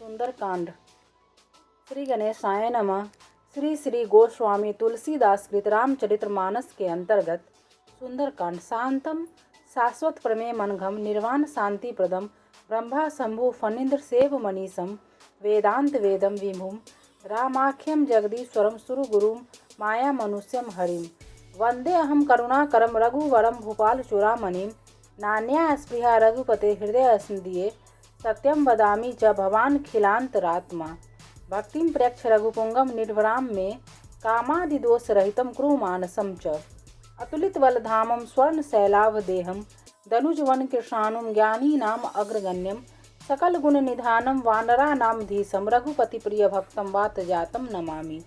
सुंदरकांड। श्री गणेशाय नमः। श्री श्री गोस्वामी तुलसीदास कृत रामचरितमानस के अंतर्गत सुंदरकांड। शांतम शाश्वत प्रमेय मनघम निर्वाण शांति प्रदम ब्रह्मा शंभु फणीन्द्र सेव मनीषम वेदांत वेदम विभुम रामाख्यम जगदीश्वरम सुरगुरुम माया मनुष्यम हरिम वंदे अहम करुणाकरम रघुवरम भूपाल चूड़ामणिम नान्या स्पृहा रघुपते हृदय स्मदीये सत्यम वदामि च भवान खिलांतरात्मा भक्तिम प्रेक्ष रघुपुंगम निर्भराम में कामादिदोष रहितम क्रूमानसम च अतुलित बलधामम स्वर्ण शैलावदेहम धनुजवन कृष्णानुम ज्ञानी नाम अग्रगण्यम सकल गुण निधानम वानरा नाम धीसम रघुपति प्रिय भक्तम वात जातम नमामि।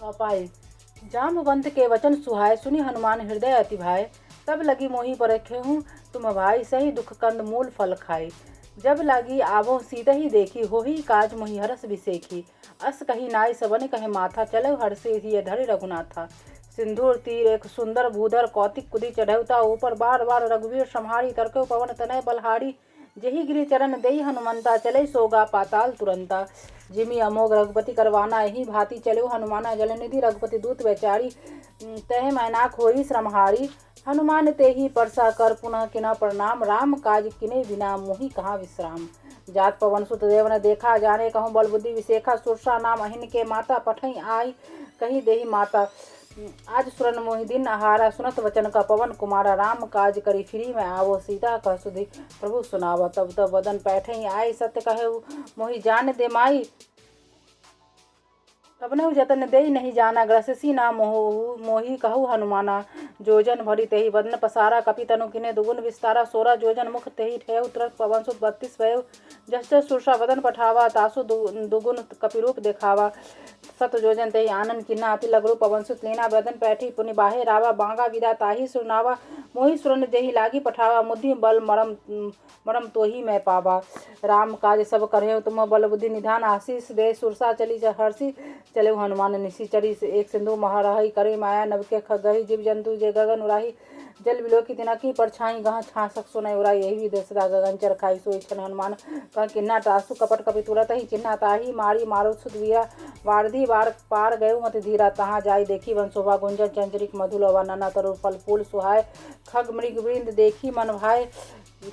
अपाय जामवंत के वचन सुहाय सुनि हनुमान हृदय अति भाय तब लगी मोहि परखे हूँ तुम भाई सही दुख कंद मूल फल खाए जब लागी आवो सीत ही देखी हो ही काज मोहि हरस विसेखी अस कही नाय सबन कहे माथा चलो हर्षे ही धरे रघुनाथा सिंधुर तीर एक सुंदर भूधर कौतिक कुदी चढ़ौता ऊपर बार बार रघुवीर संहारी तरको पवन तनय बलहारी जही गिरि चरण देई हनुमंता चले सोगा पाताल तुरंता जिमि अमोघ रघुपति करवाना यही भांति चलो हनुमाना जलनिधि रघुपति दूत बेचारी तह मैनाक होई श्रमहारी हनुमान ते ही परसा कर पुनः किना प्रणाम राम काज किने बिना मोहि कहाँ विश्राम जात पवन सुत देव न देखा जाने कहूँ बल बुद्धि विशेखा सुरसा नाम अहिन के माता पठई आई कहीं देही माता आज सुरन मोहि दिन आहारा सुनत वचन का पवन कुमारा राम काज करी फिरी मैं आवो सीता कह सुधी प्रभु सुनावा तब तब वदन पैठई आई सत्य कहे मोहि जान दे माई तबनहु जतन देई नहीं जाना ग्रससी ना मोहि कहु हनुमाना जोजन भरी तेहि वदन पसारा कपि तनु किने दुगुन विस्तारा 16 जोजन मुख तेहि ठेव तुरंत पवन सुत 32 भयउ जस जस सुरसा वदन पठावा तासु दुगुन कपि रूप देखावा सत जोजन तेहि आनंद किन्ना अति लगरू पवन सुत लीना वदन पैठी पुनि बाहे रावा बांगा विदा ताहि सुरनावा मोहि सुरन देहि लागी पठावा मुद्धि बल मरम तोहि मैं पावा राम काज सब करे तुम बल बुद्धि निधान आशीष दे सुरसा चली हर्षि चले हनुमान निशी चढ़ी एक सिंधु महारही करे माया नवके खगही जीव जंतु जे गगन उराही जल बिलो की तिनकी परछाई गह छासक सुनय उराई यही विदेश गगन चर खाई सोई छन हनुमान कह किन्ना टासु कपट कपि तुरत ही चिन्हा ताही मारी मारो सुत वीरा वारधी वार पार गयो मत धीरा तहाँ जाई देखी वन शोभा गुंजन चंचरिक मधुलवा नाना तरु फल फूल सुहाय खग मृग वृंद देखी मन भाई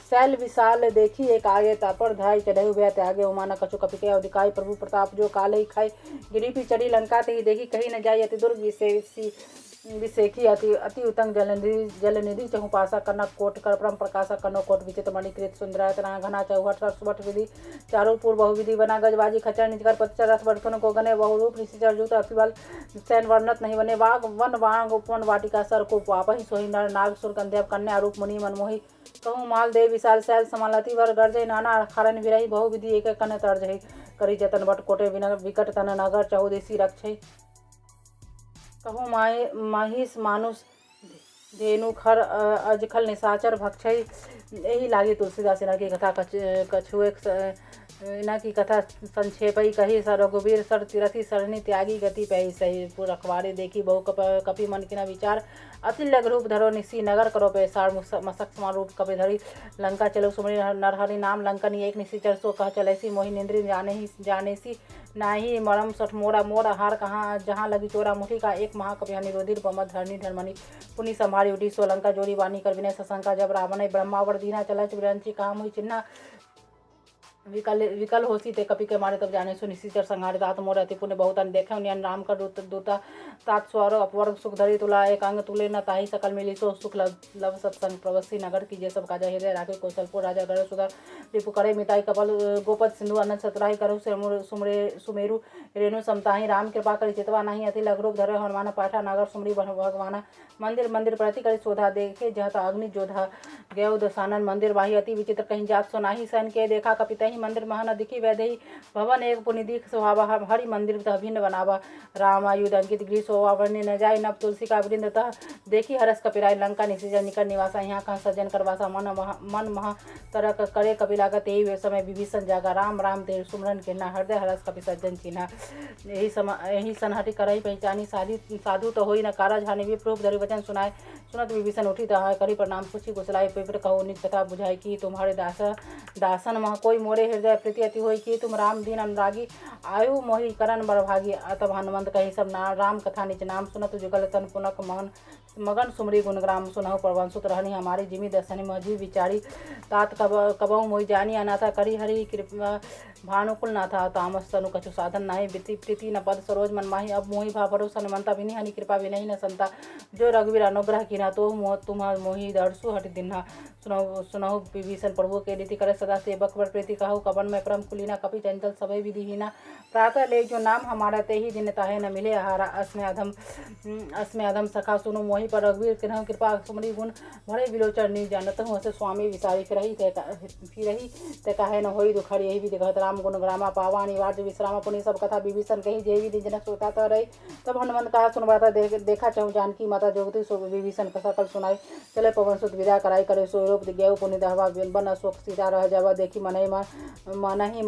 शैल विशाल देखी एक आगे तापर धाई चढ़े हुए त्यागे उमाना कछु कपि के अधिकाई प्रभु प्रताप जो काल ही खाई गिरी पी चढ़ी लंका ते ही देखी कहीं न जाई अति दुर्ग विशेखी अति उत्तंग जलनिधि चहु पासा कनक कोट कर परम प्रकाशा कनो कोट विचित मणिकृत सुंदरायतना घना चौहट सुबट विधि चारों पूर्व बहुविधि बना गजबाजी खचर निजकर पतचर रथ बड़थन को गने बहुरूप निशिचर जूत अतिबल सैन वर्णत नहीं बने वाग वन वांग उपवन वाटिका सर को पापहि सोहि नर नाग सुर गंधेव कन्या रूप मुनि मनमोहि कहूँ माल देव विशाल शैल समालति वर गर्जय नाना खारन विरही बहु विधि एक कन तर्जहि करी जतन बट कोटे विकट तन नगर चहुदेशी रक्षय कहूँ माहिस मानुष धेनु खर अजखल निशाचर भक्षय यही लागी तुलसीदास इना की कथा कछुए इना की कथा संक्षेपई कही रघुवीर सर तीरथी सरणी त्यागी गति पही सही रखवारे देखी बहु कपि मन किना विचार अति लग रूप धरो निसी नगर करो पैसार मसक समान रूप कपि धरी लंका चलो सुमरी नरहरि नाम लंकन एक निसी चर सो कह चलैसी मोहि निंद्री जाने सी नाही मरम सठ मोरा मोर हार कहाँ जहाँ लगी चोरा मुठी का एक महाकपि हनि रोधिर पमत धरनी धर्मणि पुनि संभारी उठी सो लंका जोरी वाणी कर विनय सशंका जब रावण ब्रह्मावर दीना चला विरंची काम हुई चिन्हा विकल होसी ते कपि के मारे तब जाने सो निशिचर संहारे तात मोर अति पुण्य बहुत अन देखे उन्हें राम कर दूता तात स्वर अपवर्ग सुख धरी तुला एक अंग तुले न ताही सकल मिली सो सुख लव सत्संग प्रवसी नगर की जे सब काजा हृदय राखे कौशलपुर राजा गढ़ सुधर रिपु करे मिताई कपल गोपद सिंधु अनंत सतराही करु सुमेरु रेणु समताही राम कृपा करी चितवा नहीं अति लघ रूप धरे हनुमान पाठा नगर सुमरी भगवाना मंदिर प्रति करी शोधा देखे जहत अग्नि जोधा गयो दसानन मंदिर वाही अति विचित्र कहीं जात सो नाही सन के देखा कपितही मंदिर महन दिखी वैदेही भवन एक पुनि दीख स्वभाव हरि मंदिर भिन्न बनावा राम आयुध अंकित गृह शोभा वर्ण्य न जाय नव तुलसी का वृंद तह देखी हरस कपिराय लंका निशिचर निकट निवासा यहाँ कहाँ सज्जन करवासा मन महा तरक करे कपिलागत यही समय विभीषण जागा राम राम तेर सुमरन किन्ना हृदय हरस कपि सज्जन चिन्हा यही सनहटी करही पहचानी साधु तो होई न कारज हानि विप्रूप धरि वचन सुनाए सुनत विभीषण उठी तहाँ करी प्रणाम पूछी कुशलाई पेपर कहो निज कथा बुझाई कि तुम्हारे दासन मह कोई मोरे हृदय प्रीति अति होई कि तुम राम दीन अनुरागी आयु मोहि करण बड़भागी। तब हनुमंत कही सब राम कथा निज नाम सुनत जुगल तन पुनक मगन सुमरी गुणग्राम सुनहु प्रवंसुत रहनी हमारी जिमी दर्शनी मजी विचारी तात कबहु मोहि जानी अनाथा करी हरि कृपा भानुकुल नाथा तामस तनु कछु साधन नाहि बिति प्रीति न पद सरोज मन माही। अब मोहि भा भरोसा हनुमंता बिनि हनि कृपा विनहि न संता जो रघुवीर अनुग्रह कीना तो तुम मोहि दर्शु हट दिन्हा। सुनहु विभीषण प्रभु के रीति करे सदा सेवक बर प्रीति कहु कवन में परम कुलीना कपि चंचल सभय विधिहीना। प्रातः ले जो नाम हमारा ते ही दिन ताहे न मिले आहारा अस्मे अधम सखा सुनो मोहि पर रघुवीर किन्हु कृपा सुमरी गुण भरे विलोचन नी जानत हूँ हसे स्वामी विसारी फिरही ते काहे न होई दुखड़ यही भी देखत राम गुण ग्रामा पावा अनिवार्य विश्रामा पुनि सब कथा विभीषण कही जेवी दिन जनक सोता तो रही। तब हनुमंत कहा सुनवाता देखा चाहूँ जानकी माता जोगती सो विभीषण कथा कल सुनाई चले पवन सुत विदा कराई करे सोरूप गेहु पुनि दहवा बन अशोक सीता रह जावा देखी मनहि मनहि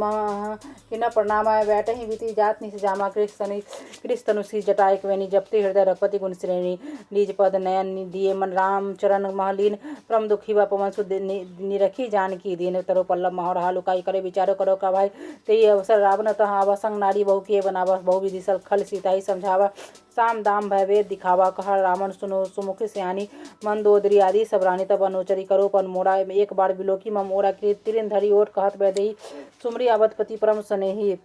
कि न प्रणामा बैठ ही बीती जात निस जामा कृष्ण सी जटायक वेनी जपती हृदय रघुपति गुण श्रेणी निज पद नयन दिए मन राम चरण महलीन परम दुखी व पवन सुत निरखी जानकी दीन तरो पल्लव महोर हालुकाई करे विचारो करो का भाई तेई अवसर रावण तहाँ अवसंग नारी बहु किए बनावा बहु विधि सल खल सीता ही समझावा साम दाम भय वेद दिखावा कहा रावण सुनो सुमुखी सियानी मंदोदरी आदि सब रानी तब अनुचरी करो पन मोड़ा एक बार बिलोकी मम ओरा तिरिन धरी ओट कहत वैदेही सुमरी अवधपति परम स्नेही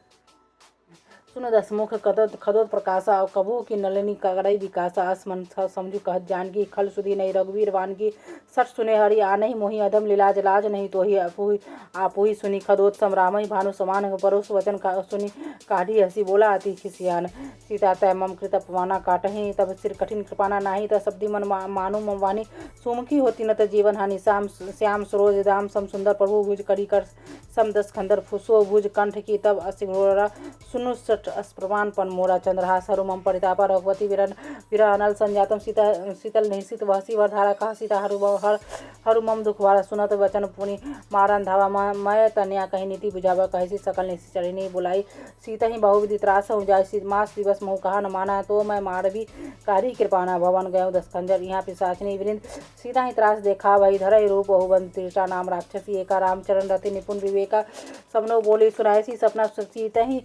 सुन दसमुख खदोत प्रकाशा कबू की नलिनी करई विकासा आसमन समझू कहत जानकी खल सुधी नहीं रघुवीर वानगी सठ सुने हरि आनहि मोहि अधम लीलाज लाज नहीं तो ही आपुही सुनी खदोत सम रामहि भानु समान परोस वचन सुनी काढ़ी हसी बोला अति खिसियान सीता तय मम कृत अपमाना काटहि तब सिर कठिन कृपाना नाही त शब्दी मन मानु मम वाणी सुमुखी होती न त जीवन हानि श्याम सरोज राम सम सुंदर प्रभु भुज करी कर सम दस खंदर फुसो भुज कंठ की तब असिघोरा सुनु अस्प्रमाण पन मोरा चंद्रहास हरु मम परितापा रघुपति विरह अनल संजातम शीतल निशित वहसी वरधारा कहा सीता हरु मम दुखवारा सुनत वचन पुनि मारन धावा मय तन्या कही नीति बुझावा कही सकल निशि चढ़ी बुलाई सीता ही बहुविधि त्रास हो जाय मास दिवस महु कहा न माना तो मैं मारवी कारी कृपाना भवन गयो दस खंजर यहाँ पिशाचनी वृंद सीता ही त्रास देखा वही धरई रूप बहुबन त्रिषा नाम राक्षसी एका रामचरण रति निपुण विवेका सबनो बोली सुनायसी सपना सीता ही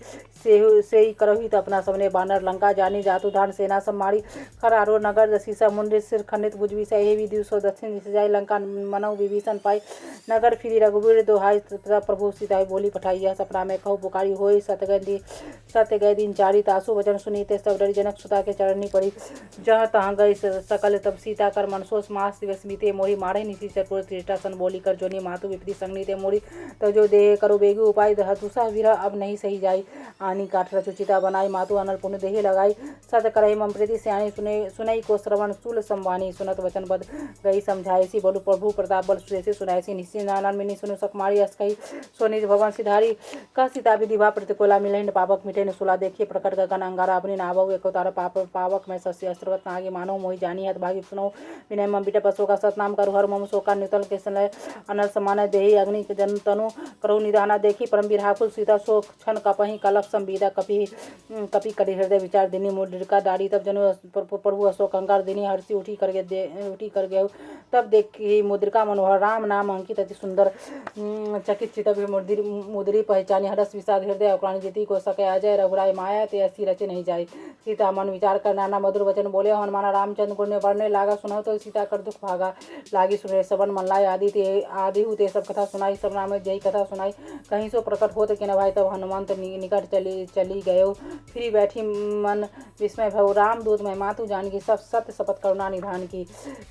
से ही करही अपना सबने बानर लंका जानी जातु धान सेना सब मारी खरारो नगर दसीसा मुंडे सिर खंडित भुजवी सहे भी दिवसो दक्षिण दिश जाय लंका मनऊ विभीषण पाई नगर फिरी रघुवीर दोहाई प्रभु सीता बोली पठाई यह सपना में कहू पुकारी होई सत्य गए दिन चारी तासु वचन सुनीते सब डरी जनक सुता के चरणी पड़ी जहाँ तहाँ गए सकल तब सीता कर मनसोस मास दिवस बीते मोरी मारे निशी चतुर त्रिष्टा सन बोली कर जोनी मातु विपरीत संगनीते मोरी तब जो देह करो बेगी उपाय दूसरा विरह अब नहीं सही जाई आनी काठ रचुचिता बनाई मातु अनल पुण्य देही लगाई सत करही मम प्रीति सियाणी सुनई को श्रवण सूल संवानी सुनत वचन बद गई समझाईसी बोलू प्रभु प्रताप बल सुरेसी सुनाईसी निश्चित नानन मिनी सुनु सकमारी अस्कई सोनिज भवन सिधारी कह सीता विधि भा प्रतिकोला मिलहिन पावक मिटे न सुला देखिए प्रकट गगन अंगारा अपनी नाभव एकोतार पावक में सस्य अस्त्रवत नागी मानव मोहि जानी हत भागी सुनो विनय मम बिटे पशु का सतनाम करु हर मम शोका नितल के सलय अनल समान देही अग्नि जन तनु करु निदाना देखी परम बिरहाकुल सीता शोक क्षण कपहि कलक संविदा कपि करी हृदय विचार दिनी मुद्रिका दाढ़ी तब जनु प्रभु अशोक अंगार दिनी हर्षि उठी कर गए तब देखी मुद्रिका मनोहर राम नाम अंकित अति सुंदर चकित चित मुद्री पहचानी हरस विषाद हृदय प्राणी जीती को सके अजय रघुराय माया ते असी रचे नहीं जाए सीता मन विचार कर नाना मधुर वचन बोले हनुमाना रामचंद्र गुण ने बढ़ने लागा सुनाओ तो सीता कर दुख भागा लागी सुने सबन मन लाए आदि हुते सब कथा सुनाई सब नाम जय कथा सुनाई कहीं सो प्रकट होते कि न भाई तब हनुमंत निकट चली गयो फिर बैठी मन विस्मय भव राम दूत में मातु जानकी सब सत्य शपथ करुणा निधान की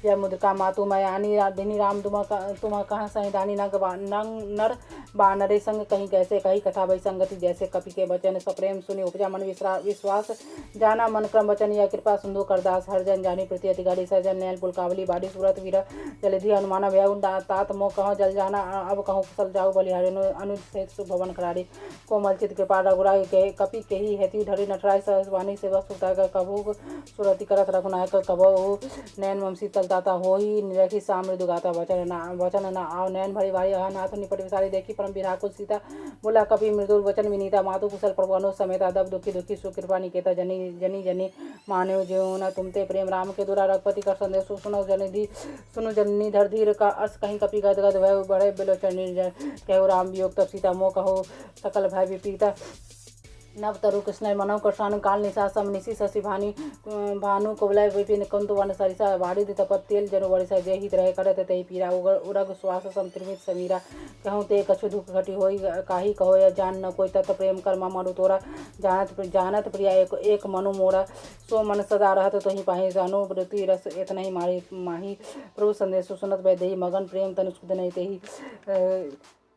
यह मुद्रिका मातु मैं आनी दिनी राम तुम कहाँ सही दानी नर बानरे संग कहीं कैसे कही कथा भई संगति जैसे कपि के वचन सप्रेम सुनि उपजा मन विश्वास जाना मन क्रम वचन या कृपा सिंधु करदास हरजन जानी प्रति अधिकारी सर्जन नैल पुलकावली बाड़ी सूरत वीर जलधि हनुमान भय तात मोह कहो जल जाना अब कहूँ कुशल जाऊ बलिहारी अनुज सहित भवन करारी कोमल चित कृपा रघुराई कपि केही हेती धरि नटराज सहस वाणी सेवा सुता कभु सुरति करत रघुनायक कबहु नैन मम शीतल ताता होही निरखी साम मृदु गाता वचन न आव नैन भरी वारी नाथ निपट विसारी देखी परम विराकुल सीता बोला कपि मृदुल वचन विनीता मातु कुशल प्रभु समेता दब दुखी दुखी सुकृपा निकेता जनी जनी जनी मान्यो ज्यो न तुमते प्रेम राम के दुरा रघुपति का संदेश सुनो जनिधि सुनु जननी धर धीर का अस कहीं कपि गद गद भय बड़े बिलोचन कहो राम वियोग तब सीता मोह कहो सकल भय विपीता नव तरु कृष्ण मनव कृष्ण काल निशा सम निशि शशि भानु कुबलय विपिन कुंत वन सरिसा बाड़ी तपत तेल जनु वरिसा जय हित रहे करत तही पीरा उरग श्वास सम त्रिमित समीरा कहूँ ते कछु दुख घटी होई काही कहो या जान न कोई तत् प्रेम कर्मा मनु तोरा जानत प्रिया एक मनु मोरा सो मन सदा रहत तो ही पाही जानु वृत्ति रस इतना ही माही प्रभु संदेश सुनत वैदेही मगन प्रेम तनु सुध नहीं तेही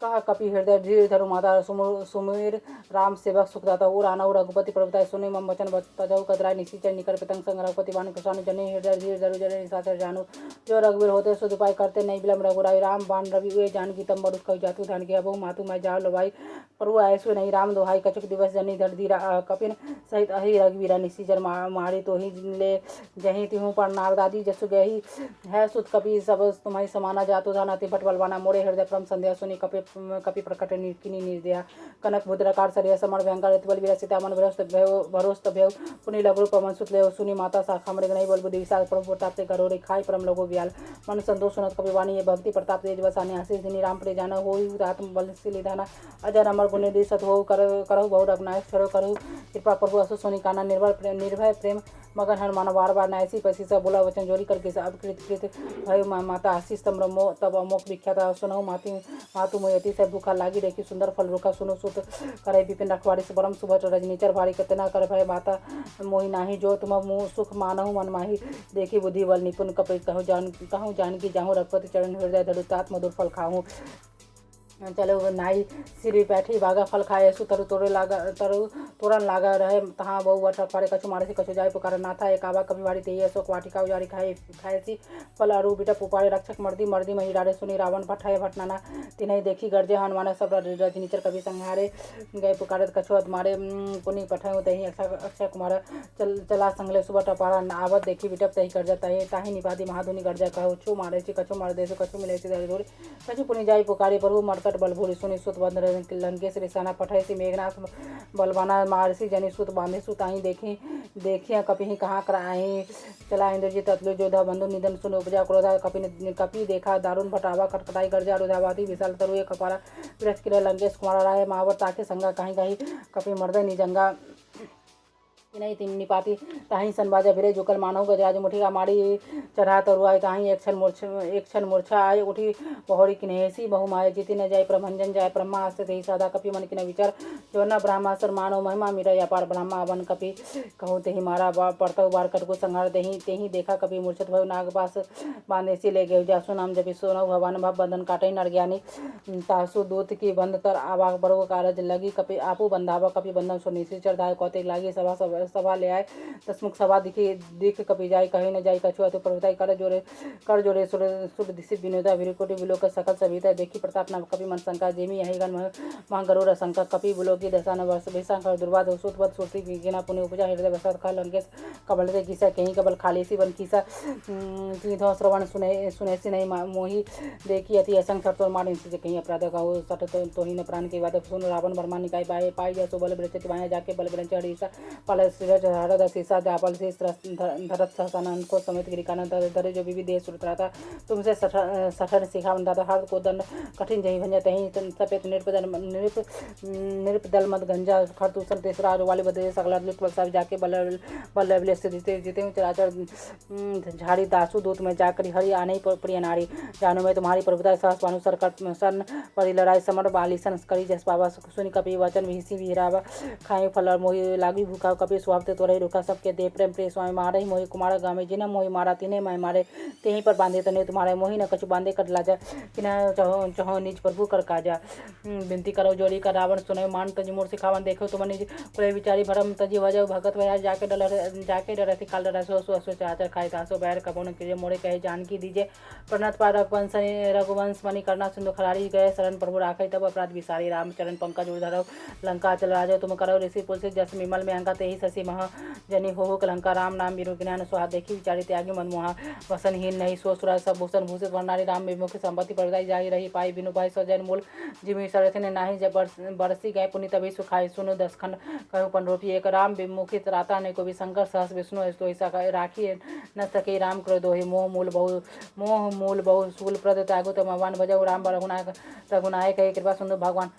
कहा कपि हृदय धीर धरु माता सुमेर राम सेवक सुखदाता और आनव रघुपति प्रभुताय सुने मम वचन तजहु कदराय निशिचर निकर पितंग संग रघुपति बाण कृष्ण जने हृदय धीर धरु जने निशाचर जानू जो रघुवीर होते सुध उपाय करते नहीं बिलम रघुराई राम बाण रवि वे जान की तम बरुस कहु जातु धन के अबहु मातु मैं जाओ लवाई प्रभु ऐसो नहीं राम दोहाई कचुक दिवस जनी धर धीरा कपिन सहित अहि रघुवीरा निशिचर मारी तो ही ले जही तिहु पर नारदादी जसु गही है सुत कपि सब तुम्हारी समाना जातु धन अति भट बलवाना मोरे हृदय क्रम संध्या सुनी कपि प्रकट किनी निर्दया कनक मुद्राकार सरिया समर भयंकर बल वीर सीता मन भरोस्त भय पुनि लघु पवन सुत ले सुनी माता शाखा मरे गणई बल बुद्धि विशाल प्रभु प्रताप से गरो रे खाई परम लघु व्याल मन संतोष सुनत कपि वाणी ये भक्ति प्रताप तेज वसाने आशीष दिनी राम प्रिय जाना होई आत्म बल से निधाना अजर अमर गुण दिसत हो करहु बहु रघुनायक छरो करहु कृपा प्रभु असु सोनी काना निर्भय प्रेम मगन हनुमान बार बार नायसी पसी सब बोला वचन जोरी करके सब कृत भय माता आशीष तम रमो तब अमोक विख्यात सुनहु मातु मोयति से भूखा लागी देखी सुंदर फल रुखा सुनो सुत करे विपिन रखवाड़ी से परम सुभट रजनीचर भारी कतना कर भय माता मोहि नाही जो तुम मुँह सुख मानहु मन माही देखी बुद्धि बल निपुण कपि कहूँ जान की जाहूँ रघुपति चरण हृदय धरुतात मधुर फल खाऊँ चलो नाई सिरी बैठी बागा फल खाए सु तरु तोरन लागा रहे तहाँ बहु वर्ष अखबारे कछु मारे से कछु जाए पुकार नाथा एक आवा कभी बाड़ी तेई अशोक वाटिका उजारी खाए सी फल अरु बिटा पुपारे रक्षक मर्दी मही डारे सुनी रावण भट्टाए भटनाना तिन्हें देखी गर्जे हनुमान सब रजनीचर कभी संहारे गए पुकारत कछु मारे पुनि पठाऊ तही अक्षय कुमार चला संगले सुबह टपारा आवत देखी बिटप तही गर्जा ताही निपादी महाधुनी गर्जा कहो छू मारे सी कछु मार देसु कछु मिले सी धोरी कछु पुनि जाई पुकारी प्रभु मरकट बल भूरी सुनि सुत बंद लंकेश रिसाना पठाई सी मेघनाथ बलवाना मारसी जनी सुत बांधे सुत आई देखिया कपि कहाँ कर आई चला इंद्रजीत अतलु जोधा बंधु निधन सुन उपजा क्रोधा कपि देखा दारुण भटावा कटकटाई गर्जा रुधावादी विशाल तरु एक कपारा विरस किरे लंकेश कुमार राय महावर ताके संगा कहीं कपि मर्दय निजंगा नहीं तीन निपाती ताही सनबाजा भिरे जुकल मानव गजराज मुठी का माड़ी चढ़ा तरुआई ताही एक क्षण मूर्छा आय उठी बहोरी किन्हेसी बहु माए जीती न जाय प्रभंजन जाय ब्रह्मा आस्ते तेही सादा कपि मन किन विचार जो न ब्रह्मासर मानव महिमा मीरा व्यापार ब्रह्मा वन कपि कहूँ तेही मारा पड़तव बार कटको संहार तेही देखा कपि मूर्छत भय नागपास बांधेसी ले गए जासु नाम जपि सोनव भवन भव बंधन काटे नर ज्ञानी तासु दूत की बंध तर आवा बड़ो कारज लगी कपि आपू बंधावा कपि बंधन सुनिश्चित चढ़ाए कौते लागी सभा ले आए दसमुख सभा दिख कपि जाय कहीं न जाय कछु अतु प्रभुताई कर जोरे सुर दिशि विनोदा विरुकोटि विलोक सकल सविता देखी प्रताप नाम कपि मन शंका जेमी यही गण मह गरुड़ शंका कपि बुलोकी दशान वर्ष भीषण कर दुर्वाद सुतवत सुरती गिना पुण्य उपजा हृदय बसत खल लंकेश कबल से किसा कहीं कबल खाली सी बन किसा धो श्रवण सुने सी नहीं मोही देखी अति असंग सटोर मार से कहीं अपराध कहो सट तो ही न प्राण के बाद सुन रावण वर्मा निकाय बाय पाई जा सो बल ब्रचत बाया जाके बल ब्रंच हड़ीसा पल हरद शीशा जापल से धरत सहसानंद को समेत गिरिकानंद धरे जो विविध देश सुरता था तुमसे सठन सिखा बंधा हर को दंड कठिन जही भंजा तही सफेद निरपदल मत गंजा खरतूसन तेसरा वाले बदले सकला लुट बल जाके बल्लभ से जीते चराचर झाड़ी दासु दूत में जाकर हरि आने प्रिय नारी जानो में तुम्हारी प्रभुता सहस भानु सन परी लड़ाई समर बाली सन करी जस बाबा सुनि कपि वचन विहिसी विहरावा खाए फल मोहि लागी भूखा कपि मोहि स्वभाव ते तोरहि रुखा सबके दे प्रेम प्रिय स्वामी मारहि मोहि कुमार गामे जिन्ह मोहि मारा तिन्हें मैं मारे तेहीं पर बांधे तने तुम्हारे मोहि न कछु बांधे कर लाजा किन्ह चहो निज प्रभु कर काजा विनती करो जोड़ी कर रावण सुनय मान तज मोर सिखावन देखो तुम निज कुले विचारी भरम तजी वजह भगत भया जाके डरती काल डरा सो सो चाचर खाए तासो बैर कबोन के मोरे कहे जानकी दीजे प्रणत पार रघुवंश मणि करना सिंधु खरारी गए शरण प्रभु राखे तब अपराध विसारी रामचरण पंकज उधरव लंका चल राजा तुम करो ऋषि पुलसित जस विमल में अंका तेहि शशि मह जनि हो लंका राम नाम वीरु ज्ञान सुहा देखी विचारी त्यागी मनमोहा वसनहीन नहीं सो सुरा सब भूषण भूषित वर्णारी राम विमुख संपत्ति परदाई जाही रही पाई बिनु भाई सजन मूल जिमि सरथने नाही जब बरसी गए पुनि तभी सुखाई सुनो दसखंड कहु पंडोपी एक राम विमुखित राता ने को भी शंकर सहस विष्णु ऐसा राखी न सके राम क्रोधोहि मोह मूल बहु शूल प्रद त्यागो तम भगवान भजऊ राम रघुनायक कहे कृपा सुंदर भगवान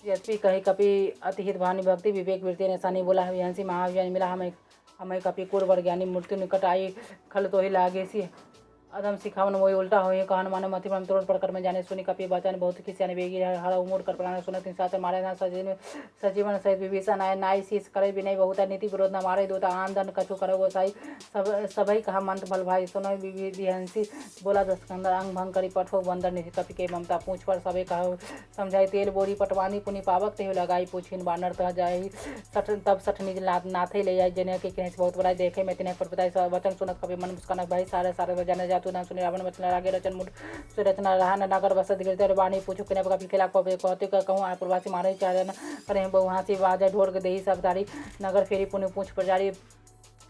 यद्यपि कही कपि अतिहित भानी भक्ति विवेक वृत्ति ने सानी बोला हंसी महाव्यान मिला हमें कपि कुर वर ज्ञानी मृत्यु निकट आई खल तो ही लागे सी अदम सिखावन मोई उल्टा हो कहन माने मति में तोड़ पड़कर में जाने सुनी कपि बचन बहुत खिसियाने बेगी हर उमूर कर प्राण सुनत साथ मारे ना सजीवन सहित विभीषण आए नाई शीश करे विनय बहुत नीति विरोध न मारे दूता आंदन कछु करो गोसाई सभई कहा मंत्र भल भाई सुनो विहंसी बोला दस्कंदर अंग भंग करी पठो बंदर निधि कपि के ममता पूछ पर सबे कहो समझाई तेल बोरी पटवानी पुनि पावक ते लगाई पूछिन बानर तह जाई सठ तब सठ निज नाथे ले जाए जने के कहीं बहुत बड़ा देखे में तिने पर बताई वचन सुनत कपि मन मुस्कान भाई सारे जाने जातु नाम सुनि रावण वचन लागे रचन मुठ सुरचना रहा नगर बसत गिरते वाणी पूछो किने कपि खेला कहते कहूँ आ प्रवासी मारे चारण करें बहु हाथी बाजे ढोर के देही सब दारी नगर फेरी पुनि पूछ प्रजारी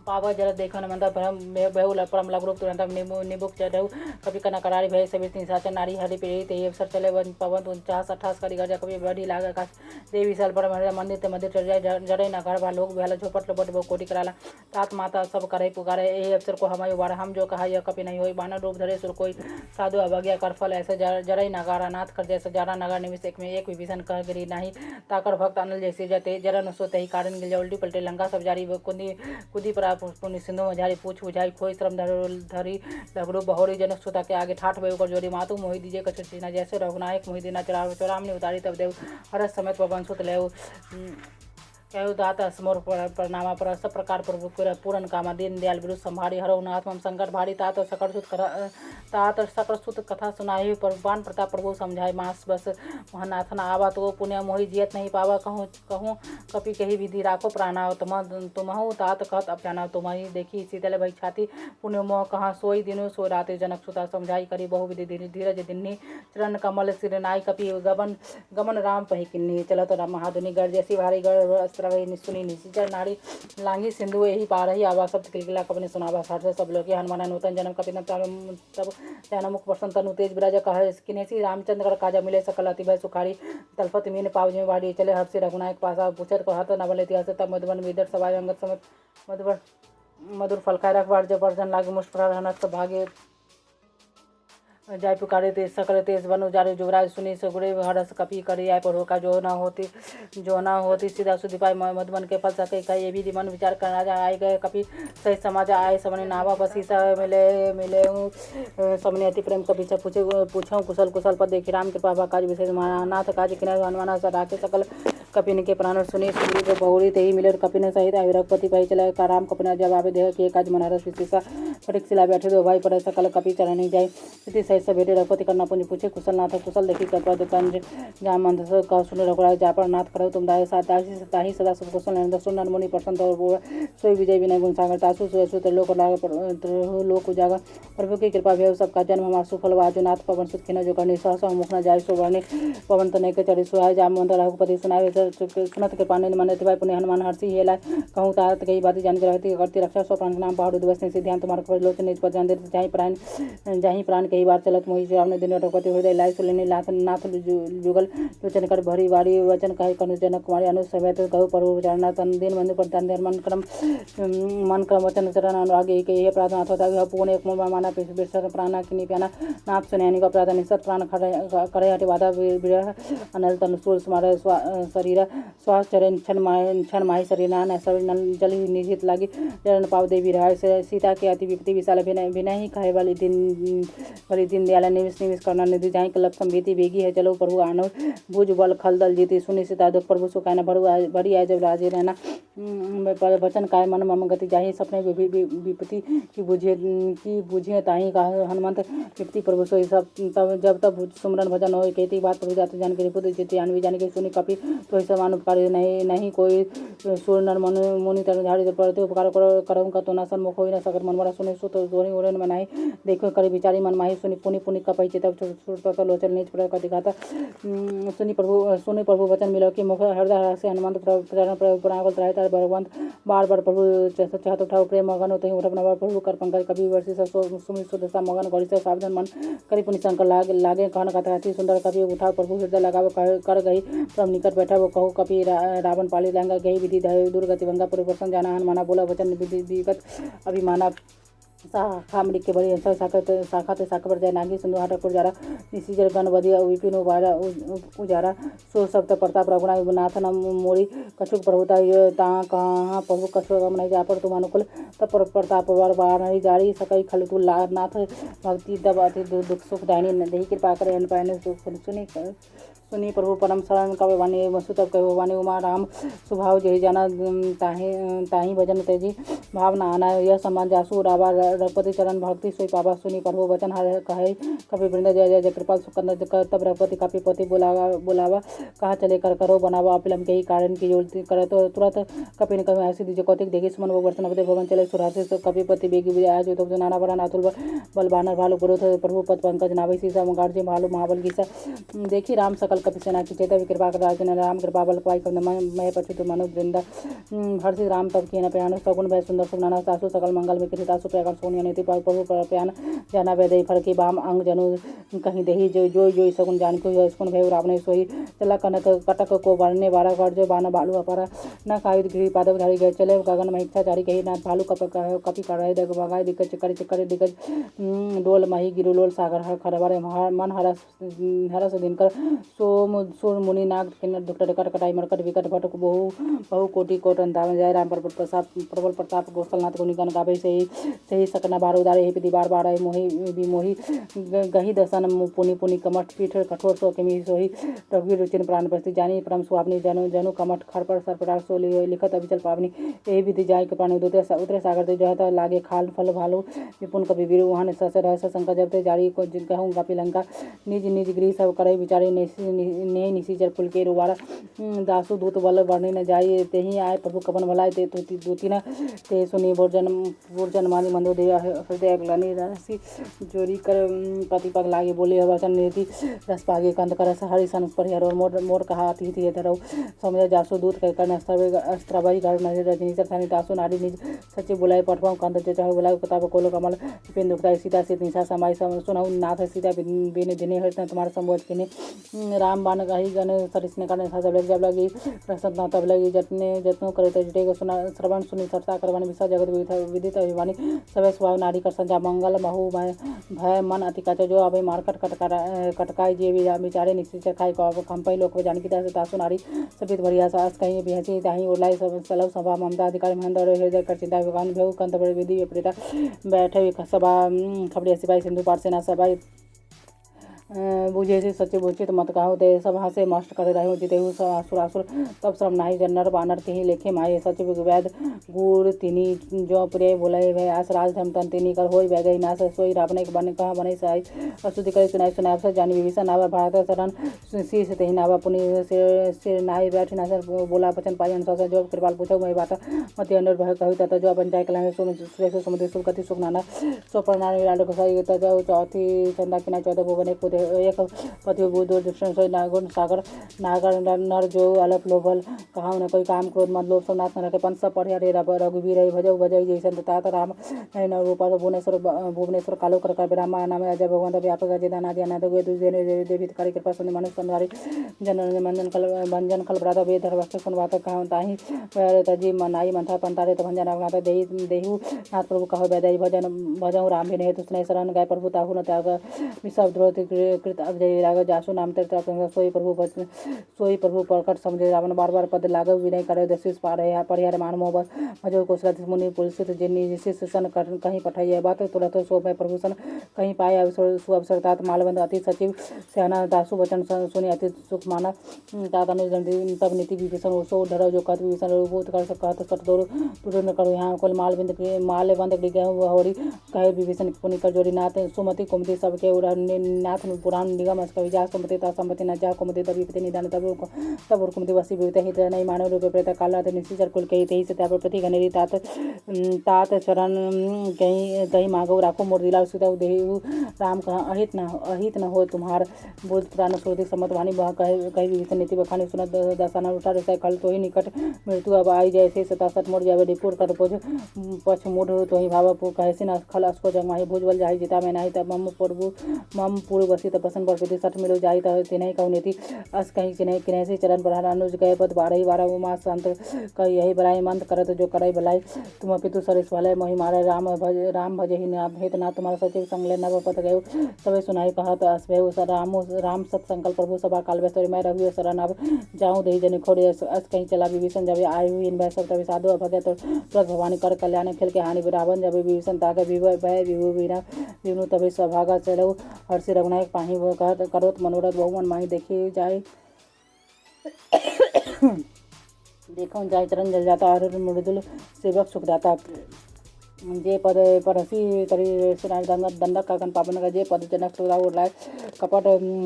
पावा जल देखन मंदा भ्रम बहुल परम लघुरूप तुरंत निबुक चढ़ऊ कभी कना करारी भय सभी तीन साचर नारी हरि पीढ़ी ते अवसर चले वन पवन 49-58 करी गजा कभी बड़ी लाग आकाश देवी साल पर मंदिर ते मंदिर चढ़ जाए जड़े न घर भा लोग भला झोपट लपट बो कोटि कराला तात माता सब करे पुकारे ए अवसर को हमारे वार हम जो कहा यह कभी नहीं होई बानर रूप धरे सुर कोई साधु अवज्ञा कर फल ऐसे जड़ई नगारा नाथ कर जैसे जरा नगर निविष एक में एक विभीषण कह गिरी नहीं ताकर भक्त अनिल जैसे जते जरन सोते ही कारण गिल उल्टी पलटे लंका सब जारी कुदी पर पुण्य सिंधु मझारी पूछ बुझाई खोई श्रम धरी लघु बहोरी जनक सुता के आगे ठाठ भय कर जोड़ी मातु मोहि दीजे कछना जैसे रघुनायक मोहि देना चौराम ने उतारी तब देव हरस समेत पवन सुत ले कहु दाता स्मोर प्रणामा पर सब प्रकार प्रभु पूरन कामा दीन दयाल विरुद्ध संभारी हरो नाथ मम संकट भारी तात सकल सुत कथा सुनाई परवान प्रताप प्रभु समझाए मास बस महानाथ न आवा तो पुण्य मोहि जियत नहीं पावा कहूँ कपि कही विधि राखो प्राणा तुमहु तात कहत अपना तुम्हारी देखी शीतल भई छाती पुण्य मोह कहाँ सोई दिनु सो राते जनक सुता समझाई करी बहु विधि धीरज दिन्नी चरण कमल सिर नाई कपि गमन राम पही किन्नी चलत महाधुनि गढ़ जैसी भारी गढ़ सुनी निशिचर नारी लांगी सिंधु यही पा रही आवा शब्द किलकिला कपने सुनावा साठ सब लोग हनुमान नूतन जन्म कपिन तब मुख बसंत नु तेज विराज कह किनेसी रामचंद्र काजा मिले सकल अति भय सुखारी तलफत मीन पाव में बाड़ी चले हर्षि रघुनायक पासा पूछत कहत नवल इतिहास तब मधुबन विदर सभा अंगत समेत मधुर फलकाय रखवार जब वर्जन लागे मुष्ट हनत भागे जाय पुकारे ते सकल तेज बन उजारे जुगराज सुनी सगुरे हरस कपि करी आय पर होका जो ना होती सीधा सुधी पाई मधुबन के फल सके कई ये भी मन विचार कर राजा आए गए कपि सही समाज आए सबने नावा बसी मिले सबने अति प्रेम कपि से पूछो कुशल पद देखी राम कृपा भा काज विशेष नाथ काज किनारे हनुमान राखे सकल कपिन के प्राण सुनी सुग्रीव बहुरी ते ही मिले कपिन सहित रघुपति भाई चला का राम कपिन जब आवे देह के काज मनहरस विशेषा फटिक सिला बैठे दो भाई पर सकल कपि चरण जाए सहित सब भेटे रघुपति करना पुण्य पूछे कुशल नाथ कुशल देखी कृपा दुकान जहाँ मंद कह सुने रघुराय जा पर नाथ करो तुम दाही ताही सदा सब कुशल नंद सुन मुनि प्रसन्न और सोई विजय विनय गुण सागर तासु सुत लोक उजागर प्रभु की कृपा भेव सबका जन्म हमारा सुफल वाजु नाथ पवन सुत खिन जो करनी सहसा मुख न जाय सो वर्णे पवन तनय के चढ़ी सुहाय जा मंद रघुपति सुनावे सुनत के पाने मन भाई पुण्य हनुमान हर्षि हेला कहूँ तात कई बात जान के रहती करती रक्षा सो प्राण नाम पहाड़ दिवस ने ध्यान तुम्हारे लोचन निज पर ध्यान देते जाहि प्राण कई बार चलत मोहि रावण दिन रघुपति हृदय लाई सुलेनी नाथ जुगल लोचन कर भरी वारी वचन कहे कनु जनक कुमारी अनु सभ्यत कहु प्रभु चरणा तन दिन मंदिर पर ध्यान मन क्रम वचन चरण अनुराग एक ये प्रार्थना होता पुन एक माना बिरसर प्राणा किनी प्याना नाथ सुनैनी का प्रार्थना निसत प्राण करे हटे बाधा विरह अनल तन सूल स्मार शरीर तीरा श्वास चरण क्षण माही शरीर नान जल ही निजित लागी चरण पाव देवी रहा सीता के अति विपत्ति विशाल बिना ही खाए वाली दिन दयाला निविश करना निधि जाहि कलप संभीति बेगी है चलो प्रभु आनव भुज बल खल दल जीती सुनि सीता दुख प्रभु सुखाना भरी आय जब राजे रहना वचन काय मन मम गति जाहि सपने विपत्ति की बुझे ताहि का हनुमंत विपत्ति प्रभु सोई सब जब तब सुमरन भजन हो कहती बात प्रभु जाति जान के पुत्र जीती जानवी जान के सुनि कपि तो सब अनुपकार नहीं कोई सुर नर मुनि तर झाड़ी पड़ते उपकार करम का तो न सन्मुख हो न सकर मन बड़ा सुने सो तो जोरी ओरन मनाई देखो करे विचारी मन माही सुनि पुनि पुनि कपई चितब सुरत लोचन नीच पड़ का दिखाता सुनि प्रभु वचन मिलो कि मुख हृदय से हनुमंत प्रचारण प्रणागल त्रायता भगवंत बार प्रभु चाहत उठाओ प्रेम मगन होते ही उठप नवा प्रभु कर पंकज कवि वर्षि सुमित सुदशा मगन गणित सावधान मन करी पुनि शंकर लागे कहन कथा सुंदर कवि उठाओ प्रभु हृदय लगाव कर गई प्रभु निकट बैठा वो कहो कपि रावण पाली लंगा गई विधि दुर्गति भंगा परिवर्तन जाना हनुमाना बोला वचन विधिगत अभिमाना खामड़ी के बड़ी अंतर शाखा पर जय नागी सिंधु हाटक उजारा निशिजर गण बदिया विपिन उजारा सो सप्त प्रताप रघुनाथ नाथ नम मोरी कछुक प्रभुता ता कहाँ प्रभु कछु गमन जा पर तुम अनुकूल तप प्रताप वर बारही जारी सकई खलतु नाथ भक्ति दब अति दुख सुख दायनी देहि कृपा करे अन सुनी प्रभु परम शरण कवे वाणी वसु तब कहे वाणी उमा राम स्वभाव जय जाना ताही भजन तेजी भावना आना यह समान जासु रावा रघुपति चरण भक्ति सोई पावा सुनी प्रभु वचन हर कहे कवि वृंद जय जय कृपाल सुकंद तब रघुपति कापी पति बुलावा कहा चले कर करो बनावा अपिलम के ही कारण की जोड़ करे तो तुरंत कपि ने कहे ऐसी दीजिए कौतिक देखी सुमन वो वर्षन अपने भवन चले सुरासे कपिपति बेगी आज तो नाना बरा नाथुल बल बानर भालू गुरु प्रभु पद पंकज नाभि सीसा गार्जे भालू महाबल गीसा देखी राम सकल कपि सेना की चेता कृपा कर राजन राम कृपा बल पाई कम मैं पछुत मनु वृंदा हर्षित राम तब की प्रयाण सगुण भय सुंदर सुनाना सासु सकल मंगल में कृति तासु प्रयाण सोनिया नीति प्रभु प्रयाण जाना वै दई फरकी बाम अंग जनु कहीं दही जो सगुण जान को स्कुन भय रावण सोई चला कनक कटक को वर्णे बारा गढ़ जो बाना भालू अपरा न खायुध गृह पादव धारी गए चले गगन में इच्छा चारी कही नाथ भालू कपि कर दग बगाए दिग्गज चिकर दिग्गज डोल मही गिरुलोल सागर खरवारे मन हरस दिनकर सोम मुनि नाग किन्नर दुखट कटाई मरकट विकट भटक बहु कोटि कोटन धाम जय राम प्रबल प्रताप गोसलनाथ गुनि गण गावे सही सकना बार उदारे हे दीवार बार मोही गही दसन पुनि पुनि कमठ पीठ कठोर सो केमी सोही रघुवीर रुचिन प्राण प्रति जानी परम सुहावनी जनु कमठ खर पर सर्पराग सो लिखत अविचल पावनी यही विधि जाय के प्राणी उतरे सागर दे जहत लागे खाल फल भालू विपुन कवि वीर वहां सस रहस शंकर जबते जारी को कहूँ कपि लंका निज गृह सब करे विचारे ने निशिचर पुल के रुवारा दासु दूत बल वर्णे न जाई तेहि आय प्रभु कवन भलाय ते दूती न ते सुनी बोर्जन मानी मंदो दे हृदय ग्लानि राशि जोरी कर पति पग लागे बोले वचन नीति रस पागे कंद कर हरि सन परिहर और मोर कहा अतिथि धरौ समझ जासु दूत कर करन अस्त्रबाई घर न रजनी सरथानी दासु नारी निज सच्चे बुलाए पठवाओ कंद जे चाहे बुलाए किताब कोलो कमल पिन दुखदाई सीता से निशा समाई सुनाऊ नाथ सीता बेने दिने हरत तुम्हारा संबोध किने राम बाण गाही गण सरिसने कारण जब लगी प्रसन्न ना तब लगी जतनो करे जटे को सुना श्रवण सुनी चर्चा करवानी विषय जगत विदित अभिमानी सवे स्वभाव नारी कर संजा मंगल महु भय मन अति कच जो अभय मारकट कटकाई जे विचारे निश्चित खाई कंपई लोक जानकी दास तासु नारी सबित बढ़िया सास कहीं बेहसी दाही ओलाई सलव सभा ममता अधिकारी महेंद्र हृदय कर चिंता भगवान भव कंत बड़े विधि विपरीता बैठे सभा खबरी सिपाही सिंधु पार सेना सभा बुझे से सच्चे बुचित मत कहो ते सब हंसे मस्त करे रहे जिते असुर तब श्रम नाही जन्नर बानर के ही लेखे माये सचिव वैद गुड़ तिनी जो प्रिय बोले भय आस राज धर्म तन तिनी कर होई बैगई नास सोई रावण के बने कहा बने साई अशुद्धि करे सुनाई अवसर जानी विभीषण आवा भारत शरण शीर्ष तेहि नावा पुनि सिर नाई बैठ ना सर बोला वचन पाई अनुसार जो कृपाल पूछो मैं बात मत अंदर भय कहु तत जो पंचायत कला सुरेश समुद्र सुखति सुख नाना सो प्रणाम लाडो कसाई तत चौथी चंदा किना चौदह भुवन एक पति बुद्धो दुष्ण सोई नागुण सागर नागर नर जो अलप लोभल कहा न कोई काम क्रोध मत लोभ सब नाथ न रखे पंच सब पढ़िया रे रघुवीर भजौ भजई जैसन तात राम नहीं न रूपा भुवनेश्वर कालो कर रामा नाम अजय भगवंत व्यापक अजय दाना दिया नाथ वेद देवी करी कृपा सुनि मनुष्य संहारी जन मंजन खल ब्रात वेद धर वस्तु सुन बात कहा ताही तजी मनाई मंथा पंतारे तो भंजन अवगात देहु नाथ प्रभु कहो वैदई भजन भजऊ राम भी नहीं तुष्ण शरण गाय प्रभु ताहु न त्याग विषव द्रोह कृत अब जय राग जासु नाम तेरता सोई प्रभु प्रकट समझे रावण बार बार पद लागव विनय करे दशिष परिहार मान मोह मजो कुशल मुनि पुलसित जिन्नी शिष्य सन कहीं पठाइए बात तुरंत सो मैं प्रभु सन कहीं पाए सुअवसर तात मालबंद अति सचिव सेना दासु वचन सुनि अति सुख माना तात अनुज तब नीति विभीषण सो धरो जो कहत विभीषण रूप कर कहत सट दौड़ तुरंत करो यहाँ कुल मालबंद हरि कहे विभीषण पुनि कर जोड़ी नाथ सुमति कुमति सबके नाथ पुराण निगम कविजा सुमति संपति न जा कुमति तभी निदान तब कुमति वसी विविध हित नहीं मानव रूप प्रेत काल निश्चर कुल कही तेई से त्याग प्रति घनेरी तात शरण कहीं मागो राखो मोर दिला सुत देहु राम कहा अहित न हो तुम्हार बुद्ध पुराण श्रुति सम्मत वाणी कही विभीषण नीति बखानी सुनत दसाना उठा रसा कल तो ही निकट मृत्यु अब आई जैसे 67 मोड़ जावे डिपुर कर पोज पछ मूढ़ तो ही भाव कहसी न खल अस्को जगमाही भुजबल जाहि जिता में नाही तब मम पूर्व बसी तपसन पर प्रति 60 मिलो जाहि तह तिनहि कहु नीति अस कहीं किन्हसी चरण बढ़ा अनुज गए पद 12 मास संत कही यही बराई मंत करत जो करई भलाई तुम पितु सरिस भले मोहि मारे राम भजे ही हेत ना तुम्हारा सचिव संगले नव पद गयो तबे सुनाई कहत असभेउ राम सत संकल्प प्रभु सभा काल वैश्वरी मैं रघु शरण अब जाऊँ दही जन खोड़े अस कहीं चला विभीषण जब आयु हुई इन सब तभी साधु भगत तुरंत भवानी कर कल्याण खेल के हानि रावण जब विभीषण ताके भय विभु बिना विष्णु तभी सभागा चलो हर्षि रघुनायक पाही कहत करोत मनोरथ बहुमन माही देखी जाए देखो जाय चरण जल जाता और मृदुल सेवक सुख दाता जे पद परसी करी सुनाई दंडक काकन पावन का जे पद जनक सुरा उड़लाय कपट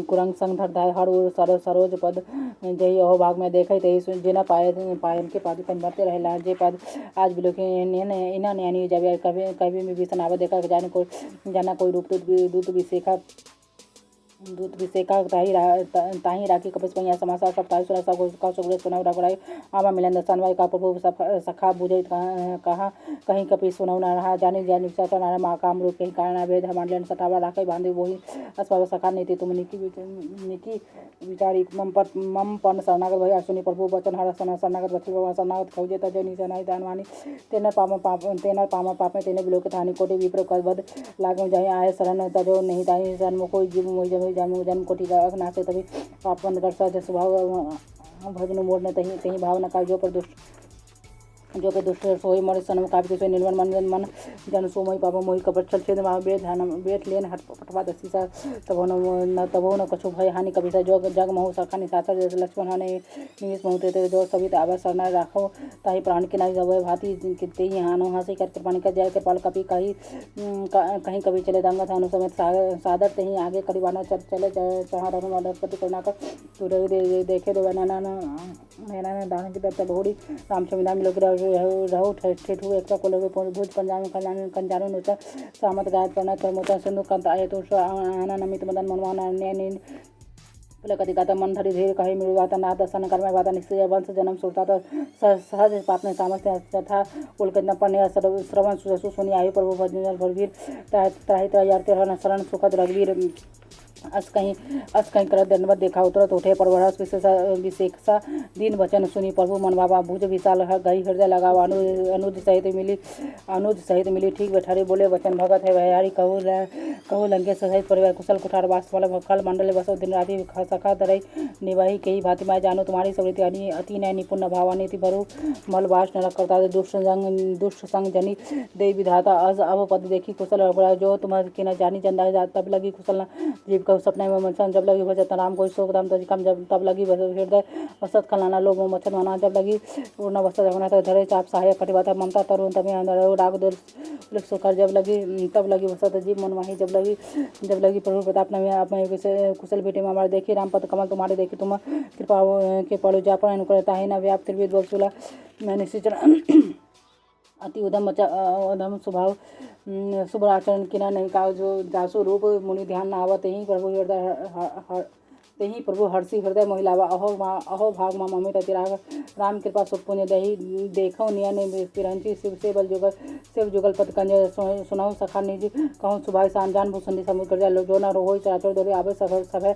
कुरंग संग धरधाय हर सरोज पद जही अहो भाग में देखे तही जेना पायन के पाद कन बढ़ते रहेला जे पद आज बिलो के इना नैनी जब कभी में विभीषण आवे देखा जाना कोई रूप दूत विषेका ताही राखी कपस पहिया समासा सब ताई सुरा सब का सुगरे सुनाव रघुराई आमा मिलन दसन वाई का प्रभु सखा बुझे कहा कहीं कपि सुनाव न रहा जानी विचार नारा मा काम रूप कहीं कारण भेद हमान लेन सटावा राखे बांधे वही अस्पा सखा नीति तुम निकी विचारी मम पन शरणागत भई सुनी प्रभु वचन हर शरणागत बखी बाबा शरणागत खौजे तजो निसनाई दानवानी तेना पामा पापे तेने बिलोक थानी कोटि विप्र कबद लागो जाहि आए शरण तजो नहीं ताहि जन्म कोई जीव मोहि जन्म कोटि नाशे तभी पापन दर्शा स्वभाव भजन मोड़ने तही भाव न जो पर जो के दुष्ट सोई मर सनम काव्य सोई निर्मल मन जन सो मोहि पापा मोहि कपट छल छेद मा बेट लेन हट पटवा दसीसा तब न कछु भय हानि कविता जो जग महु सखा निसाचा जैसे लक्ष्मण हने निमिष महु ते जो सभी आवा शरणा राखो ताहि प्राण के नाई जब भांति किते ही हानो हंसी कर कृपाणी कर जय कृपाल कपि कहीं कभी चले दंगा था समेत सादर ते ही आगे करीबाना चले चाह रघु मदपति करुणा कर तू देखे दो नैना दान की दत्त बहुड़ी राम संविधान में लोग रहो ठेठू एक कोलोगे भुज पंजाब कंजानो नुचा सामत गायत करना कर्मोता सिंधु कंत आये तो आना नमित मदन मनवाना न्याय पुलकति गाता मन धरी धीर कही मृवाता नाथ दर्शन कर्म वाता निश्चय वंश जन्म सुरता तो सहज पापने सामर्थ्य तथा उल्कतना पण्य श्रवण सुसु सुनि आयु प्रभु भजन भरवीर त्राहि त्रयार्थ शरण सुखद रघुवीर अस कहीं कर दंडवत देखा तुरंत उठे परवरस विशेषा दिन वचन सुनी प्रभु मन बाबा भुज विशाल गई हृदय लगावा अनुज सहित मिली ठीक बैठारी बोले वचन भगत है भयारी कहू लंके सहित परिवार कुशल कुठार वास वाला खल मंडल बसो दिन राति सखा दरई निवाही कही भांति मैं जानो तुम्हारी समृद्धि अति नय निपुण भावानीति भरु मल वास नरक करता दुष्ट संग जनी देव विधाता अज अब पद देखी कुशल रघुरा जो तुम्हारे के न जानी जंदा तब लगी कुशल जीव का सपने में मच्छर जब लगी भजत राम कोई शोक दाम कम जब तब लगी हृदय वसत खलाना लोग मच्छर माना जब लगी पूर्ण वस्त्र जगना धरे चाप सहायक कटिबाता ममता तरुण तभी राग दुल सुखर जब लगी तब लगी वसत जीव मनमाही जब लगी प्रभु प्रताप नवी अपने कुशल बेटे में हमारे देखी राम पद कमल तुम्हारे देखी तुम कृपा के पड़ो जा पर अनुकूलता ही न व्याप त्रिविद बक्सुला मैंने सिचरण अति उदम स्वभाव शुभ आचरण किना नहीं का जो दासु रूप मुनि ध्यान न आवत ही प्रभु हृदय तेहि प्रभु हर्षि हृदय मोहिलावा अहो भाग माँ मम्मी तिराग राम कृपा सुख पुण्य दही देखो नियन पिरंची शिव जुगल पद कंज सुनाऊ सखा निज कहूँ सुभाई शाम जान भूषणी समुद्र जल जो न रोहि चराचर दोरे आवे सभय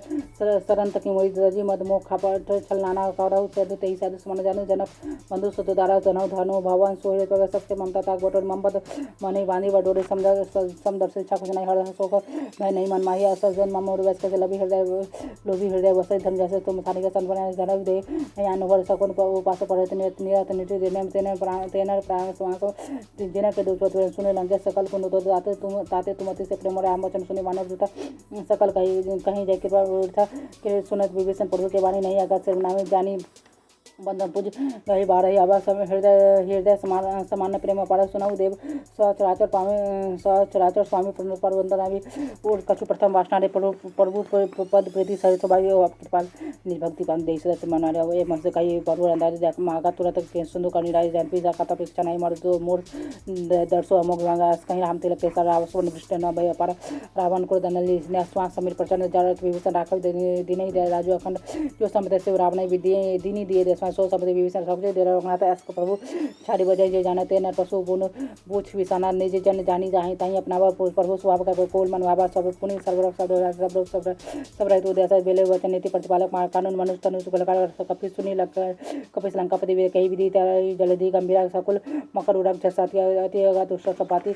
सरंत की मोहि दजी मद मोह खापट छल नाना करहु चरु तेहि साधु समन जानु जनक बंधु सुतदारा जनऊ धनु भवन सोहे तो सबसे ममता ताक बटोर ममपद मने बांधी बटोरे समदर्श इच्छा कुछ नहीं हर शोक नहीं मन माही असर जन मम वैस के लभी हृदय वसई धन जैसे तुम थाने का संबन जनक दे नहीं अनुभव सकुन उपास पढ़े निरत निधि देने तेने प्राण समास जिन के दूत सुने लंके सकल कुन तो ताते तुम अति से प्रेम राम वचन सुने मानव जूता सकल कहीं जय कृपा के सुनत विभीषण प्रभु के वाणी नहीं अगर से नामे जानी बंधन पूज रही बारही आभा हृदय समान प्रेम पार सुनाऊ देव सचराचर स्वामी परवंदना भी कछु प्रथम वासना प्रभु पद प्रीति सहित भाई कृपाल निर्भक्ति पान देश मनारे ए मन से कई प्रभु अंदाज मागा तुरंत सुंदर करनी राय जन पिजा कथा पेक्षा नहीं मर दो मोर दर्शो अमोघ गंगा कहीं राम तिलक के सर रावण दृष्टि न भय पार रावण को दनली स्नेह समीर प्रचंड जरत विभूषण राखव दिन राजू अखंड जो समझ से रावण भी दीनी दिए सो शब्द विभीषण सब दे रघुनाथ अस प्रभु छाड़ी बजाई जे जानते न पशु बुन बूछ विसाना निज जन जानी जाहि ताहि अपनावा प्रभु स्वभाव का कोल मनवावा सब पुनि सर्वरक सब रहित उद्देश्य बेले वचन नीति प्रतिपालक कानून मनुष्य तनु सुकलकार कपि सुनी लग कपिस लंका पति वे कही विधि जलधि गंभीर सकुल मकर उड़क जसाति अति दुष्ट सपाति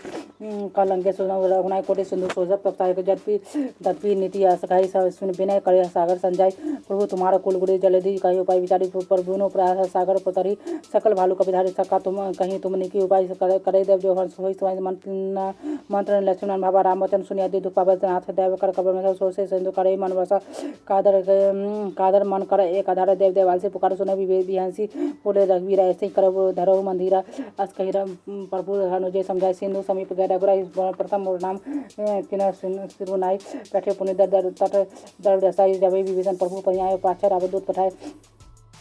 कलंके सुनो रघुनाय कोटि सिंधु सोजप तपसायक जदपि नीति असकाई सुन विनय करे सागर संजय प्रभु तुम्हारा कुल गुड़ी जलधि कही उपाय विचारी प्रभु नो प्रयास सागर पतरी सकल भालू कपिधारी सका तुम कहीं तुम निकी उपाय करे देव जो हर्ष होई समय मंत्र लक्ष्मण भाबा राम वचन सुनिया दुख पावत नाथ देव कर कबर में सोसे सिंधु करे मन वसा कादर मन कर एक आधार देव देवाल से पुकार सुने बिहंसी बोले रघुवीर ऐसे कर धरो मंदिरा अस कही प्रभु अनुजय समझाए सिंधु समीप गए रघुराई प्रथम नाम किन सिरुनाई बैठे पुण्य दर दसाई जब विभीषण प्रभु परियाय पाछर अवधूत पठाए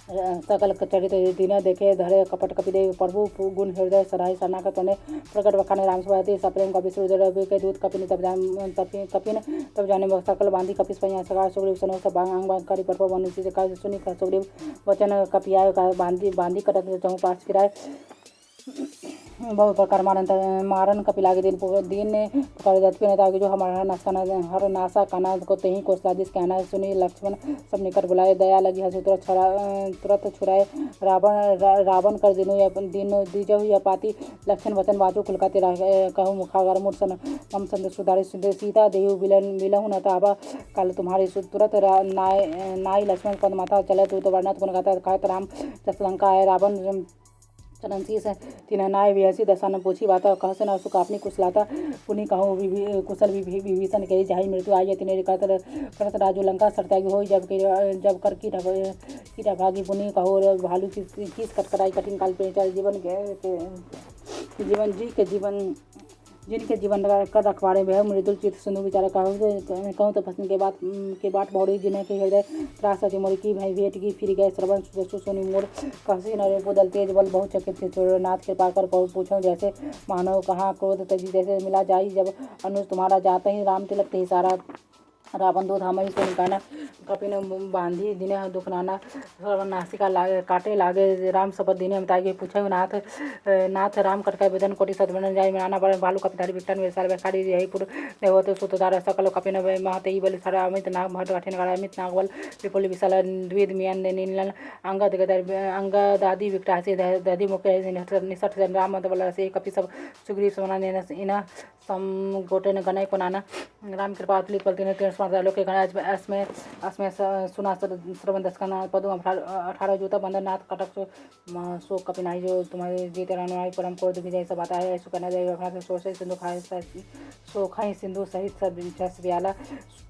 सकल चरित दीन देखे धरे कपट कपिदेव प्रभु गुण हृदय सराय शरणागत पने प्रकट वखाने राम सुभाति सप्रेम कपि सूर्य के दूत कपिन तब जाने सकल बांधी कपिस पया सका सुग्रीव सनो सब अंग करी परप वन से का सुनी सुग्रीव वचन कपियाय का बांधी कटक चहु पास फिराय बहुत प्रकार मारन कपिलागे दिन ने पुकार जतपि नेता जो हमारा नास्काना हर नासा काना को तेही कोसलादिस कहना सुनी लक्ष्मण सब निकट बुलाए दया लगी हंसु तुरंत छुराए रावण कर दिनो दीजहु या पाती लक्षण वचन वाचो कुलकाते कहु मुखागर मूर्सन मम संद सुधारि सीता देहु बिलहु न ताबा काल तुम्हारी तुरंत नाई लक्ष्मण पद माता चले तो वर्णत गुण गाता कहत राम जसलंका है रावण चरणसी से तीन नाय विहसी दशान पूछी बात कहसन और सुख अपनी कुशलाता पुनि कहूँ कुशल विभीषण कही जाहि मृत्यु आई तिने करत राजू लंका सरत्यागी हो जब कर कीटा भागी पुनि कहो भालू किस कटकराई कठिन काल पे जीवन जिनके जीवन कर रखवारे में मृदुल चित्त सुनु विचार कहूँ तो फसन के बाट बहुड़ी जिन्हें के हृदय त्रास अति मोर की भाई भेट की फिर गए श्रवण सुनी मोर कहसी नरे बदल तेज बल बहुत चकित थे नाथ के पाकर पूछो जैसे मानव कहाँ क्रोध तजी जैसे मिला जाई जब अनुज तुम्हारा जाते ही राम तिलक ते सारा रावण दूध हम इसको निकाना कपिन बांधी दिने दुख नाना नासिका लागे काटे लागे राम शपथ दिने में तागे पूछे नाथ राम कटका वेदन कोटि सदवन जाय नाना बड़ भालू कपिधारी विकटन वे साल बेखाड़ी जयपुर देवते सुतदार सकल कपिन महते ई बल सारा अमित नाग महत कठिन गण अमित नागवल विपुल विशाल द्विद मियन नीलन अंगद अंगदादि विकटासी दधि मुखे निसठ राम बल से कपि सब सुग्रीव समना इन सम गोटे न गणय को नाना राम कृपा अतुलित पलती ने लोके गण असमें सुना श्रवण दस्कना पदु 18 जूता बंदर नाथ कटक सो कपिनाई जो तुम्हारे जीते रहने परम को विजय सब आता है ऐसा करना जाए अपना सोचे सिंधु खाए सो खाई सिंधु सहित सब जस व्याला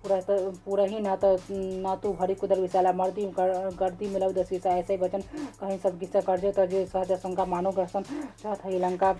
पूरा ही न तो भरी कुदर विशाला मर्दी गर्दी मिलव दस ऐसे वचन कहीं सब गिस्सा कर जे तजे सहज शंका मानो ग्रसन चाहत लंका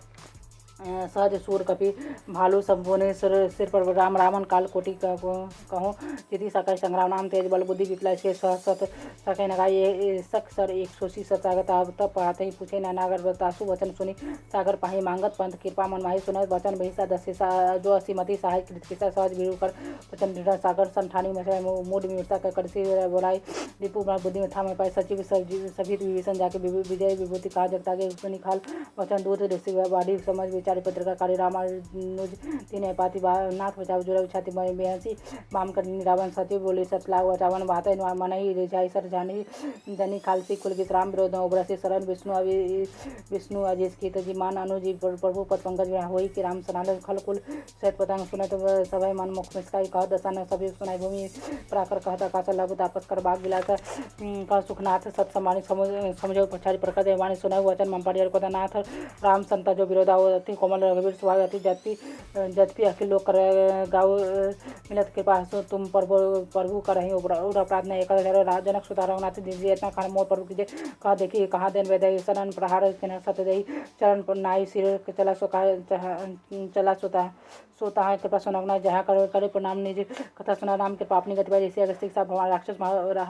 सहज सूर कपि भालू संभोने सिर पर राम रावण काल कोटि कहूँ चिति सकल संग्राम नाम तेज बल बुद्धि विप्लव से सत सकै नगाई सक सर एक सोशी सतागत अब तब पढ़ाते ही पूछे नागर बतासु वचन सुनी सागर पाही मांगत पंथ कृपा मन माही सुनत वचन बहिषा दशा जो असीमति सहाय कृतिसा सहज वीरू कर वचन दृढ़ सागर संठानी में मूड मीरता कर करसी बोलाई दीपू बुद्धि में ठाम पाए सचिव सभी विभीषण जाके विजय विभूति कहा जगता के सुनी खाल वचन दूत ऋषि बाढ़ी समझ विचारी पत्रकार रामानुज तीन पाति नाथ बचाव जुड़ा छाती बेहसी माम कर रावण सचिव बोले सतलाग रावण बात मनई रिझाई सर जानी जनी खालसी कुल विश्राम विरोध उब्रसी शरण विष्णु अजीज की तजी मान अनुजी प्रभु पद पंकज होई कि राम सनातन खल कुल सहित पतंग सुनत सभय मन मुख मिसकाई कह दसन सभी सुनाई भूमि प्राकर कहता काचा लघु तापस कर बाग बिलास कह सुखनाथ सत समानी समझो पछाड़ी प्रकट वाणी सुनाई वचन मम्पाड़ी को नाथ राम संता जो विरोधा अति कोमल रघुवीर सुभाग अति जति अखिल लोक कर गाँव मिलत कृपा सो तुम प्रभु करही उड़ प्रार्थना एक जनक सुता रघुनाथ दीजिए इतना खान मोर प्रभु कीजिए कहा देखिए कहाँ दिन वेदय शरण प्रहार सत्य दही चरण पर नाई सिर चला सोता है कृपा सुनगना जहाँ करे प्रणाम निज कथा सुना राम कृपा अपनी गति जैसे अगर शिक्षा भगवान राक्षस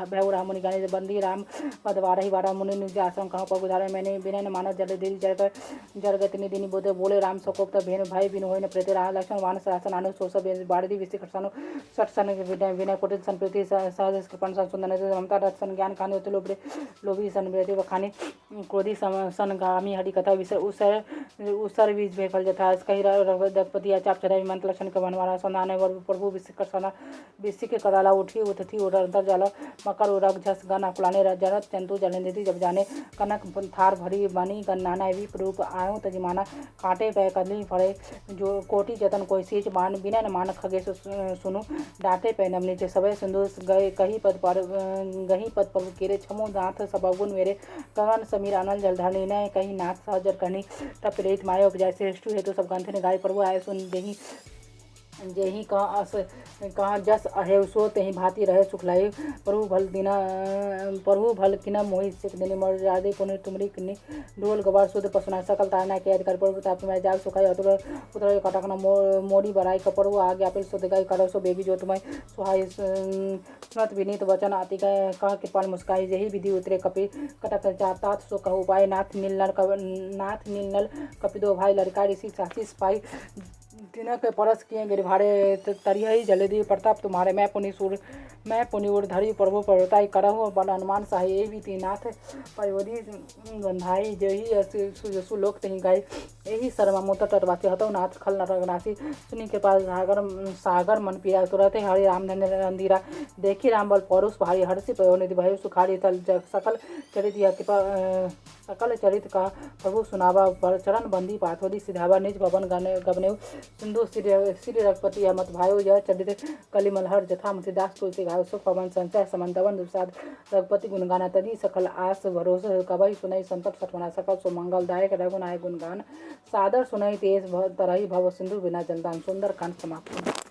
भैव राम मुनि गाने बंदी राम पद वारही वारा मुनि निज आश्रम कहाँ प्रभु धारण मैंने विनय मानव जल धीरे जरगति निधि बोधे बोले राम सकोप भेन भाई बिनु हो प्रेत राह लक्षण वान शासन अनु सोस बाड़ी विषि कृष्ण सत्सन विनय कुटिल संप्रीति सहज कृपण सुंदर ममता दर्शन ज्ञान खाने लोभी सन वृद्धि खानी क्रोधी सन गामी हरि कथा विषय उसर बीज भेफल जथा कही रघुपति चाप चढ़ाई मंत्र लक्षण के बनवारा संधान प्रभु विषि के कराला उठी उठती अंतर जल मकर उरग झस गन कुलाने जरत चंतु जलनिधि जब जाने कनक थार भरी बनी गन्नाना भी रूप आयो तजिमाना कांटे पै कदली फड़े जो कोटि जतन कोई सीच मान बिना न मान खगे सुनु डांटे पै नमनी चे सबे सिंधु गए कही पद पर केरे छमो दांत सबगुन मेरे कवन समीर आनंद जलधारणी न कहीं नाथ सहजर करनी तप रेत माया उपजाय श्रेष्ठ हेतु सब ग्रंथ ने गाय प्रभु आय सुन देही जेहि कहाँ जस अहेव सो तेहि भांति रहे सुखलाई प्रभु भल किना मोहि सिख दिनी मर जादे पुनि तुमरी किन्नी ढोल गवार शुद्ध पसुना सकल तारना के अधिकार प्रभु ताप में जाग सुखाई अतुर उतर कटक न मोड़ी बराई कपड़ु आगे आपिल शुद्ध गाय करो सो बेबी जो तुम्हें सुहाई सुनत विनीत वचन अति कह कृपाल मुस्काई जही विधि उतरे कपि कटक जातात सो कहु उपाय नाथ नील कपिदो भाई लड़का ऋषि साथी पाई तिनक परस किए गिरभारे तरियही जलधि प्रताप तुम्हारे मैं पुनि उड़ धरी प्रभु प्रवताई करहु बल हनुमान सहाय ये भी तीनाथ पयोधि बंधाई जही सुलोक तही गाय यही शर्मा मुत तटवासी हतौ नाथ खल नरगनासी सुनी के पास सागर मन पिया तुरते हरि राम धन्य रंधीरा देखी राम बल पौरुष भारी हर्षि पयो निधि भय सुखारी तल सकल चरित या कृपा सकल चरित का प्रभु सुनावा चरण बंदी पाथोदी सिधावा निज भवन गबने सिंधु श्री रघुपति मत भायो यह चरित कलिमलहर जथामति दास तुलसी घायो सुख पवन संचय समन्तवन दुसाद रघुपति गुणगाना तदी सकल आस भरोसे कबई सुनई संकट सठवना सकल सो मंगलदायक रघुनायक गुणगान सादर सुनई तेज तरही भव सिंधु बिना जलदान सुंदर कांड समाप्त।